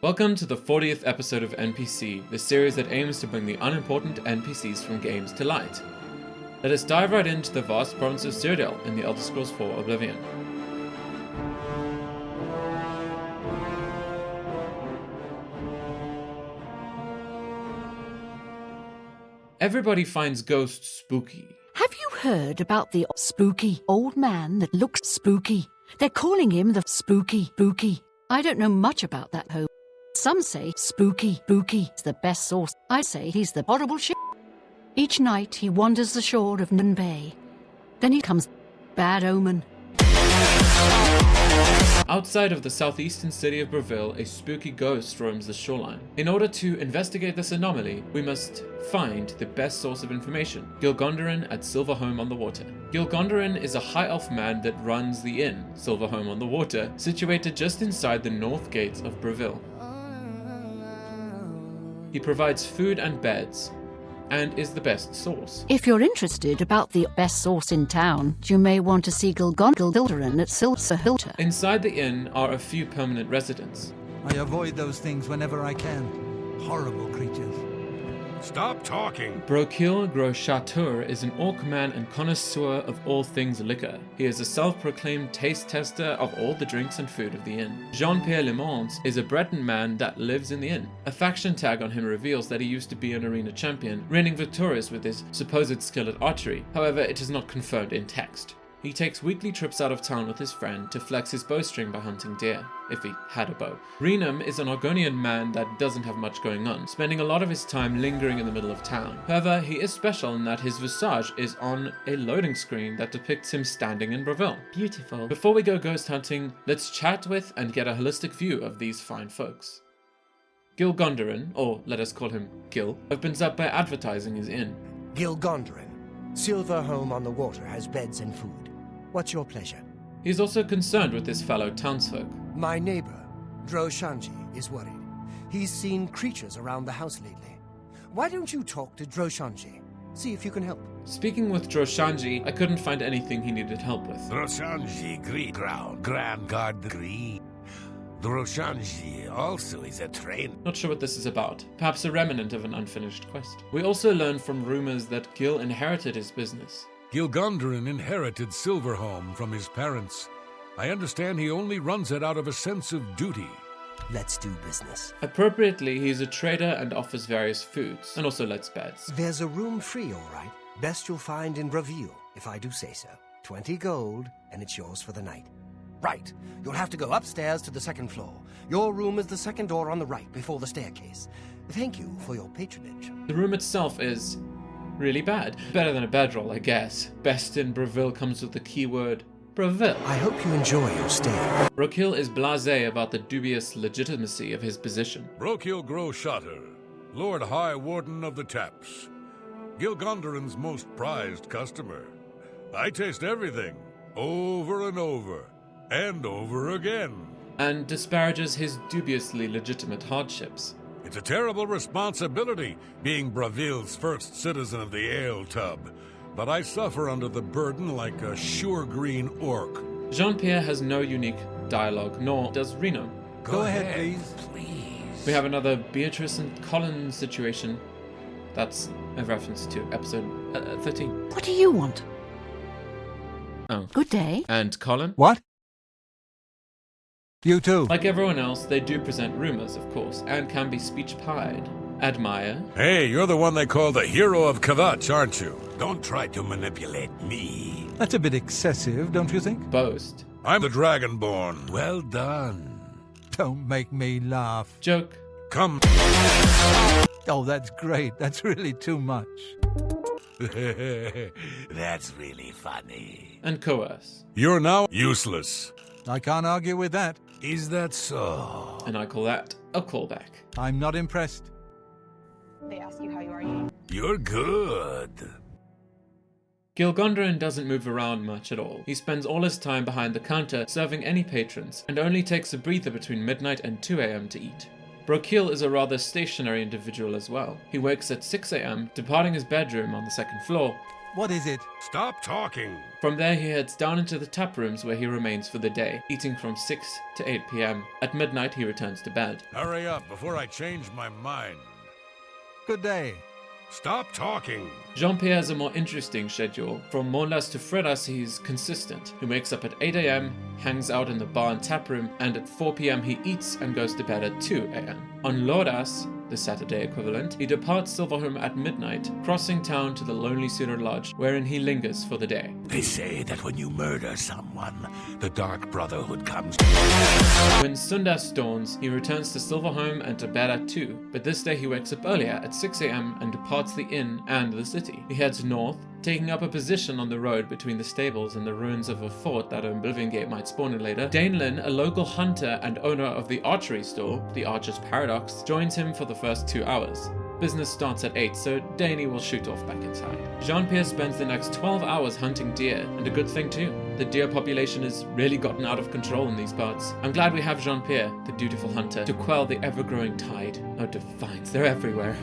Welcome to the 40th episode of NPSee, the series that aims to bring the unimportant NPCs from games to light. Let us dive right into the vast province of Cyrodiil in the Elder Scrolls IV Oblivion. Everybody finds ghosts spooky. Have you heard about the spooky old man that looks spooky? They're calling him the spooky bookie. I don't know much about that hoe. Some say spooky bookie is the best source. I say he's the horrible shit. Each night he wanders the shore of Nun Bay. Then he comes bad omen. Outside of the southeastern city of Bravil, a spooky ghost roams the shoreline. In order to investigate this anomaly, we must find the best source of information, Gilgondarin at Silverhome on the Water. Gilgondarin is a high elf man that runs the inn, Silverhome on the Water, situated just inside the north gates of Bravil. He provides food and beds, and is the best source. If you're interested about the best source in town, you may want to see Gilgondarin at Silverhome. Inside the inn are a few permanent residents. I avoid those things whenever I can. Horrible creatures. Stop talking! Bravil Chateau is an orc man and connoisseur of all things liquor. He is a self-proclaimed taste tester of all the drinks and food of the inn. Jean-Pierre Lemons is a Breton man that lives in the inn. A faction tag on him reveals that he used to be an arena champion, reigning victorious with his supposed skill at archery. However, it is not confirmed in text. He takes weekly trips out of town with his friend to flex his bowstring by hunting deer, if he had a bow. Renum is an Argonian man that doesn't have much going on, spending a lot of his time lingering in the middle of town. However, he is special in that his visage is on a loading screen that depicts him standing in Bravil. Beautiful. Before we go ghost hunting, let's chat with and get a holistic view of these fine folks. Gilgondarin, or let us call him Gil, opens up by advertising his inn. Gilgondarin. Silverhome on the Water has beds and food. What's your pleasure? He is also concerned with his fellow townsfolk. My neighbor, Droshanji, is worried. He's seen creatures around the house lately. Why don't you talk to Droshanji? See if you can help. Speaking with Droshanji, I couldn't find anything he needed help with. Droshanji Great Ground, Grand Guard Green. Droshanji also is a trainer. Not sure what this is about. Perhaps a remnant of an unfinished quest. We also learn from rumors that Gil inherited his business. Gilgondarin inherited Silverhome from his parents. I understand he only runs it out of a sense of duty. Let's do business. Appropriately, he is a trader and offers various foods, and also lets beds. There's a room free, all right. Best you'll find in Bravil, if I do say so. 20 gold, and it's yours for the night. Right. You'll have to go upstairs to the second floor. Your room is the second door on the right, before the staircase. Thank you for your patronage. The room itself is really bad. Better than a bedroll, I guess. Best in Bravil comes with the keyword Bravil. I hope you enjoy your stay. Bravil is blasé about the dubious legitimacy of his position. Bravil Chateau, Lord High Warden of the Taps. Gilgondarin's most prized customer. I taste everything, over and over, and over again. And disparages his dubiously legitimate hardships. It's a terrible responsibility, being Bravil's first citizen of the ale tub, but I suffer under the burden like a sure green orc. Jean-Pierre has no unique dialogue, nor does Reno. Go ahead, please. Please. We have another Beatrice and Colin situation. That's a reference to episode 13. What do you want? Oh. Good day. And Colin? What? You too. Like everyone else, they do present rumors, of course, and can be speech-pied. Admire. Hey, you're the one they call the hero of Kvatch, aren't you? Don't try to manipulate me. That's a bit excessive, don't you think? Boast. I'm the Dragonborn. Well done. Don't make me laugh. Joke. Come. Oh, that's great. That's really too much. That's really funny. And coerce. You're now useless. I can't argue with that. Is that so? And I call that a callback. I'm not impressed. They ask you how you are. You're good. Gilgondarin doesn't move around much at all. He spends all his time behind the counter serving any patrons, and only takes a breather between midnight and 2 a.m. to eat. Bravil is a rather stationary individual as well. He wakes at 6 a.m., departing his bedroom on the second floor, What is it? Stop talking! From there, he heads down into the tap rooms where he remains for the day, eating from 6 to 8 p.m. At midnight, he returns to bed. Hurry up before I change my mind. Good day. Stop talking! Jean-Pierre has a more interesting schedule. From Molas to Fredas, he's consistent. He wakes up at 8 a.m., hangs out in the bar and tap room, and at 4 p.m. he eats and goes to bed at 2 a.m. On Loras, the Saturday equivalent, he departs Silverhome at midnight, crossing town to the Lonely Suitor Lodge, wherein he lingers for the day. They say that when you murder someone, the Dark Brotherhood comes. When Sundas dawns, he returns to Silverhome and to bed at 2, but this day he wakes up earlier at 6 a.m. and departs the inn and the city. He heads north, taking up a position on the road between the stables and the ruins of a fort that Oblivion Gate might spawn in later. Dainlin, a local hunter and owner of the archery store, the Archer's Paradox, joins him for the first 2 hours. Business starts at 8, so Danny will shoot off back inside. Jean-Pierre spends the next 12 hours hunting deer, and a good thing too. The deer population has really gotten out of control in these parts. I'm glad we have Jean-Pierre, the dutiful hunter, to quell the ever-growing tide. Oh, divines, they're everywhere.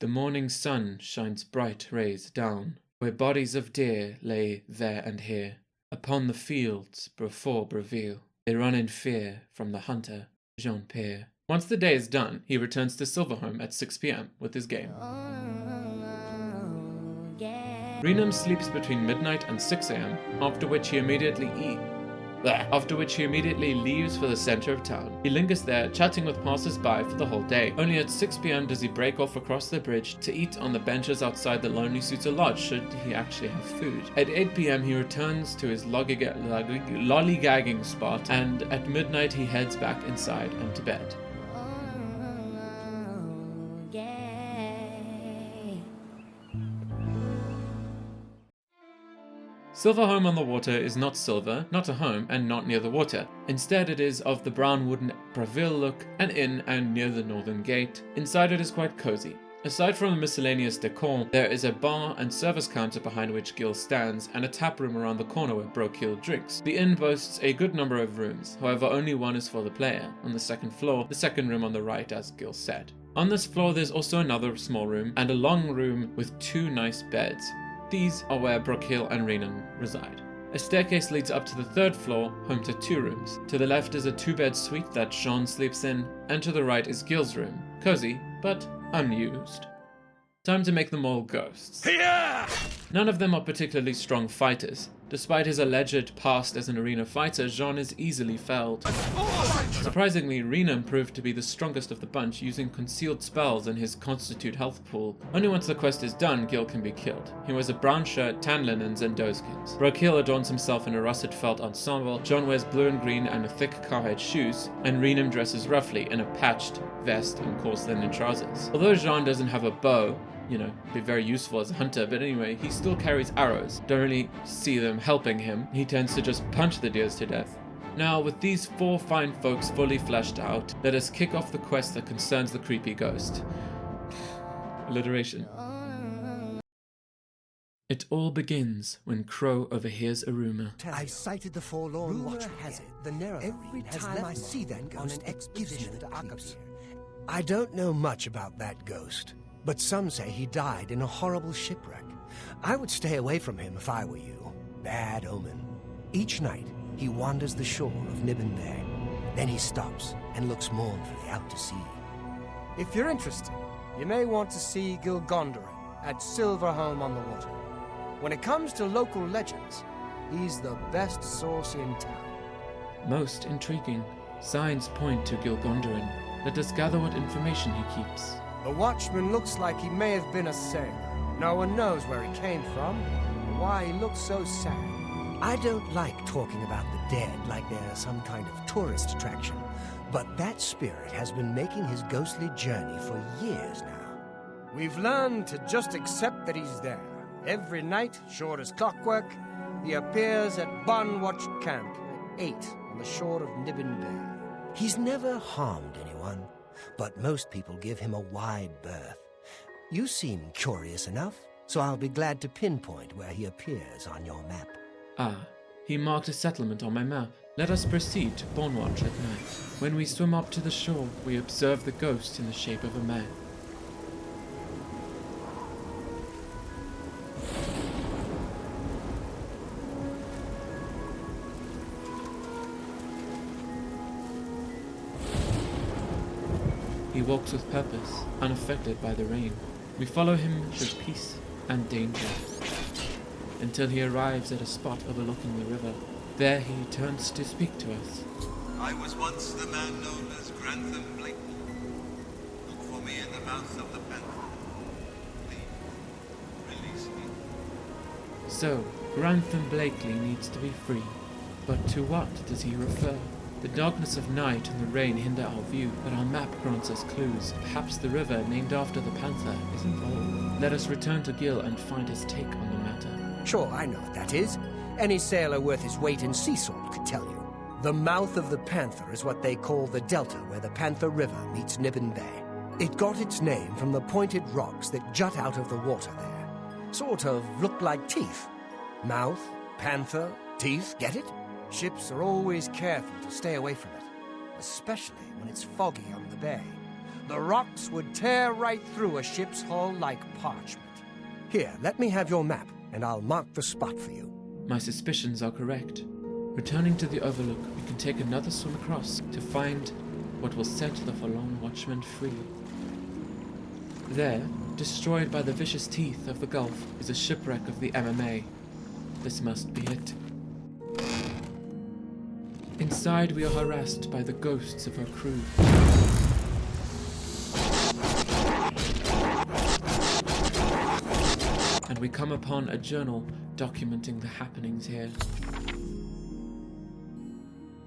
The morning sun shines bright rays down, where bodies of deer lay there and here. Upon the fields before Bravil, they run in fear from the hunter, Jean-Pierre. Once the day is done, he returns to Silverhome at 6 p.m. with his game. Renum sleeps between midnight and 6 a.m., after which he immediately leaves for the center of town. He lingers there, chatting with passers-by for the whole day. Only at 6 p.m. does he break off across the bridge to eat on the benches outside the Lonely Suitor Lodge, should he actually have food. At 8 p.m. he returns to his lollygagging spot, and at midnight he heads back inside and to bed. Silverhome on the Water is not silver, not a home, and not near the water. Instead, it is of the brown wooden Bravil look, an inn and near the northern gate. Inside it is quite cozy. Aside from the miscellaneous decor, there is a bar and service counter behind which Gil stands, and a tap room around the corner where Brokil drinks. The inn boasts a good number of rooms, however only one is for the player. On the second floor, the second room on the right, as Gil said. On this floor there's also another small room, and a long room with 2 nice beds. These are where Brokil and Renan reside. A staircase leads up to the 3rd floor, home to 2 rooms. To the left is a 2-bed suite that Jean sleeps in, and to the right is Gil's room. Cozy, but unused. Time to make them all ghosts. Yeah! None of them are particularly strong fighters. Despite his alleged past as an arena fighter, Jean is easily felled. Surprisingly, Renan proved to be the strongest of the bunch, using concealed spells in his constitute health pool. Only once the quest is done, Gil can be killed. He wears a brown shirt, tan linens, and doeskins. Brokil adorns himself in a russet felt ensemble, John wears blue and green and thick cowhide shoes, and Renan dresses roughly in a patched vest and coarse linen trousers. Although Jean doesn't have a bow, be very useful as a hunter, but anyway, he still carries arrows. Don't really see them helping him. He tends to just punch the deers to death. Now, with these 4 fine folks fully fleshed out, let us kick off the quest that concerns the creepy ghost. Alliteration. It all begins when Crow overhears a rumor. I've sighted the Forlorn Watchman. Has it? The every time I see that ghost, it gives me the creeps. I don't know much about that ghost, but some say he died in a horrible shipwreck. I would stay away from him if I were you. Bad omen. Each night, he wanders the shore of Nibbin Bay. Then he stops and looks mournfully out to sea. If you're interested, you may want to see Gilgondorin at Silverhome on the Water. When it comes to local legends, he's the best source in town. Most intriguing. Signs point to Gilgondorin. Let us gather what information he keeps. The Watchman looks like he may have been a sailor. No one knows where he came from, or why he looks so sad. I don't like talking about the dead like they're some kind of tourist attraction, but that spirit has been making his ghostly journey for years now. We've learned to just accept that he's there. Every night, sure as clockwork, he appears at Bunwatch Camp at 8 on the shore of Nibbin Bay. He's never harmed anyone, but most people give him a wide berth. You seem curious enough, so I'll be glad to pinpoint where he appears on your map. Ah, he marked a settlement on my map. Let us proceed to Bonwatch at night. When we swim up to the shore, we observe the ghost in the shape of a man. He walks with purpose, unaffected by the rain. We follow him through peace and danger, until he arrives at a spot overlooking the river. There he turns to speak to us. I was once the man known as Grantham Blake. Look for me in the mouth of the panther. Please, release me. So, Grantham Blakely needs to be free. But to what does he refer? The darkness of night and the rain hinder our view, but our map grants us clues. Perhaps the river named after the panther is involved. Let us return to Gil and find his take on the matter. Sure, I know what that is. Any sailor worth his weight in sea salt could tell you. The mouth of the Panther is what they call the delta where the Panther River meets Nibbin Bay. It got its name from the pointed rocks that jut out of the water there. Sort of look like teeth. Mouth, panther, teeth, get it? Ships are always careful to stay away from it, especially when it's foggy on the bay. The rocks would tear right through a ship's hull like parchment. Here, let me have your map, and I'll mark the spot for you. My suspicions are correct. Returning to the Overlook, we can take another swim across to find what will set the Forlorn Watchman free. There, destroyed by the vicious teeth of the Gulf, is a shipwreck of the MMA. This must be it. Inside, we are harassed by the ghosts of our crew. And we come upon a journal documenting the happenings here.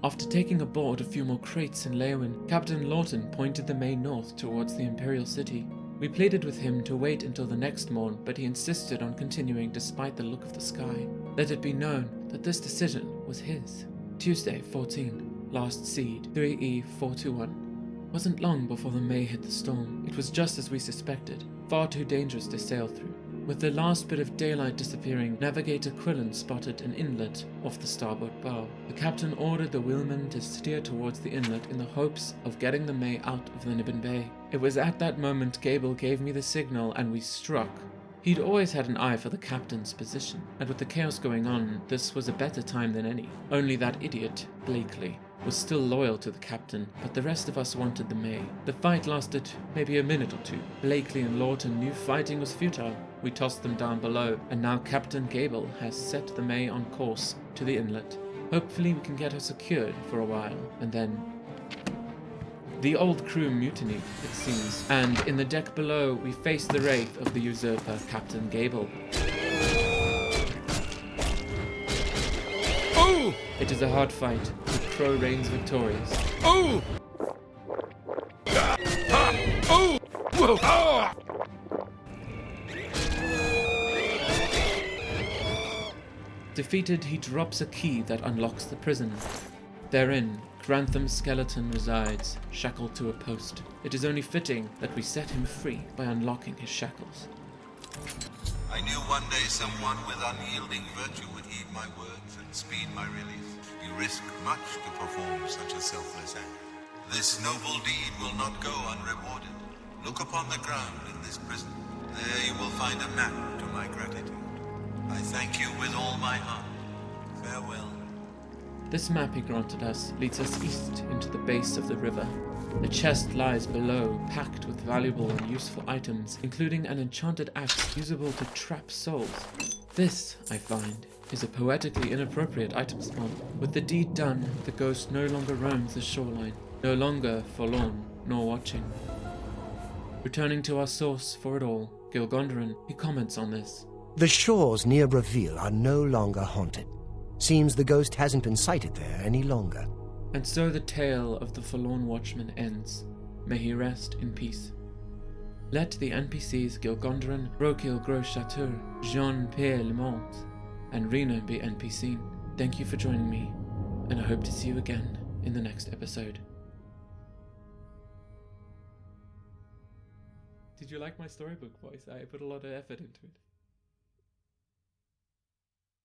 After taking aboard a few more crates in Leowin, Captain Lawton pointed the May north towards the Imperial City. We pleaded with him to wait until the next morn, but he insisted on continuing despite the look of the sky. Let it be known that this decision was his. Tuesday, 14, last seed, 3E421. Wasn't long before the May hit the storm. It was just as we suspected, far too dangerous to sail through. With the last bit of daylight disappearing, Navigator Quillen spotted an inlet off the starboard bow. The captain ordered the wheelman to steer towards the inlet in the hopes of getting the May out of the Nibbin Bay. It was at that moment Gable gave me the signal and we struck. He'd always had an eye for the captain's position, and with the chaos going on, this was a better time than any. Only that idiot, Blakely, was still loyal to the captain, but the rest of us wanted the May. The fight lasted maybe a minute or two. Blakely and Lawton knew fighting was futile. We tossed them down below, and now Captain Gable has set the May on course to the inlet. Hopefully we can get her secured for a while, and then... The old crew mutinied, it seems, and in the deck below we face the wraith of the usurper, Captain Gable. Oh! It is a hard fight, but Crow reigns victorious. Oh! Oh! Whoa! Ah! Defeated, he drops a key that unlocks the prison. Therein, Grantham's skeleton resides, shackled to a post. It is only fitting that we set him free by unlocking his shackles. I knew one day someone with unyielding virtue would heed my words and speed my release. You risk much to perform such a selfless act. This noble deed will not go unrewarded. Look upon the ground in this prison. There you will find a map to my gratitude. I thank you with all my heart. Farewell. This map he granted us leads us east into the base of the river. The chest lies below, packed with valuable and useful items, including an enchanted axe usable to trap souls. This, I find, is a poetically inappropriate item spawn. With the deed done, the ghost no longer roams the shoreline, no longer forlorn nor watching. Returning to our source for it all, Gilgondarin, he comments on this. The shores near Bravil are no longer haunted. Seems the ghost hasn't been sighted there any longer. And so the tale of the Forlorn Watchman ends. May he rest in peace. Let the NPCs Gilgondarin, Roquil Gros Chateau, Jean-Pierre Le Mans, and Rena be NPC'd. Thank you for joining me, and I hope to see you again in the next episode. Did you like my storybook voice? I put a lot of effort into it.